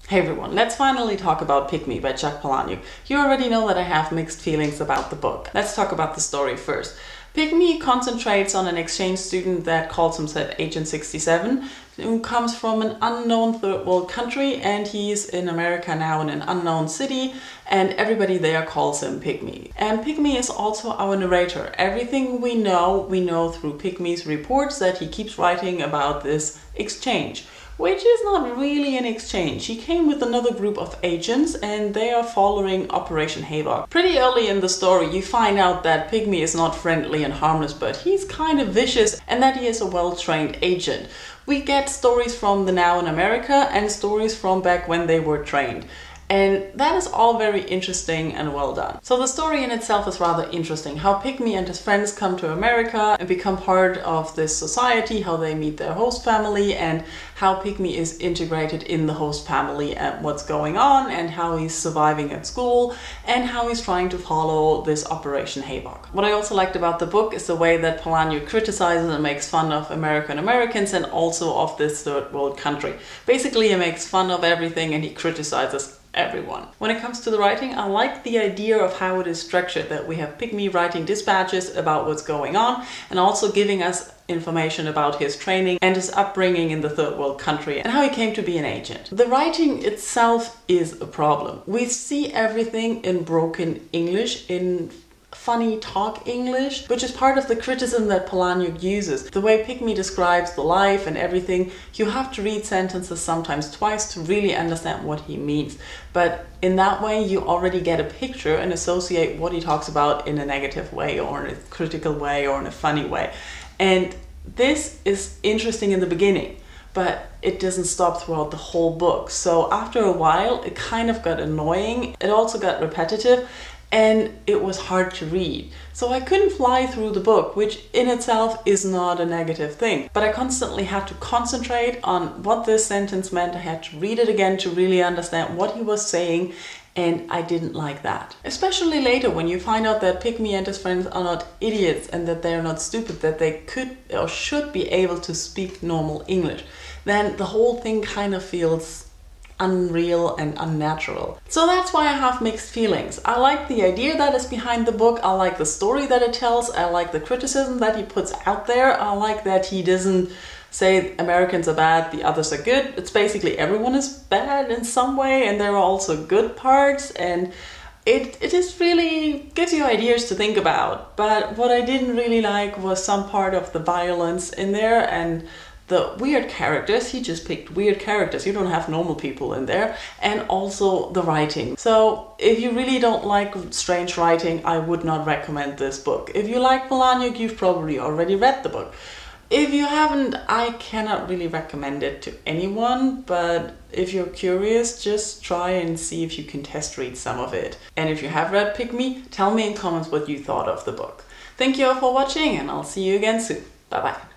Hey everyone, let's finally talk about Pygmy by Palahniuk. You already know that I have mixed feelings about the book. Let's talk about the story first. Pygmy concentrates on an exchange student that calls himself Agent 67, who comes from an unknown third world country, and he's in America now in an unknown city, and everybody there calls him Pygmy. And Pygmy is also our narrator. Everything we know through Pygmy's reports that he keeps writing about this exchange, which is not really an exchange. He came with another group of agents and they are following Operation Havoc. Pretty early in the story you find out that Pygmy is not friendly and harmless, but he's kind of vicious and that he is a well-trained agent. We get stories from the now in America and stories from back when they were trained. And that is all very interesting and well done. So the story in itself is rather interesting. How Pygmy and his friends come to America and become part of this society, how they meet their host family, and how Pygmy is integrated in the host family and what's going on, and how he's surviving at school, and how he's trying to follow this Operation Havoc. What I also liked about the book is the way that Palahniuk criticizes and makes fun of Americans and also of this third world country. Basically, he makes fun of everything and he criticizes everyone. When it comes to the writing, I like the idea of how it is structured, that we have Pygmy writing dispatches about what's going on and also giving us information about his training and his upbringing in the third world country and how he came to be an agent. The writing itself is a problem. We see everything in broken English, in funny talk English, which is part of the criticism that Palahniuk uses. The way Pygmy describes the life and everything, you have to read sentences sometimes twice to really understand what he means. But in that way you already get a picture and associate what he talks about in a negative way or in a critical way or in a funny way. And this is interesting in the beginning, but it doesn't stop throughout the whole book. So after a while it kind of got annoying. It also got repetitive and it was hard to read. So I couldn't fly through the book, which in itself is not a negative thing. But I constantly had to concentrate on what this sentence meant. I had to read it again to really understand what he was saying, and I didn't like that. Especially later when you find out that Pygmy and his friends are not idiots and that they're not stupid, that they could or should be able to speak normal English. Then the whole thing kind of feels unreal and unnatural. So that's why I have mixed feelings. I like the idea that is behind the book, I like the story that it tells, I like the criticism that he puts out there, I like that he doesn't say Americans are bad, the others are good. It's basically everyone is bad in some way and there are also good parts, and it just really gives you ideas to think about. But what I didn't really like was some part of the violence in there and the weird characters. He just picked weird characters. You don't have normal people in there. And also the writing. So if you really don't like strange writing, I would not recommend this book. If you like Palahniuk, you've probably already read the book. If you haven't, I cannot really recommend it to anyone, but if you're curious, just try and see if you can test read some of it. And if you have read Pygmy, tell me in comments what you thought of the book. Thank you all for watching and I'll see you again soon. Bye bye.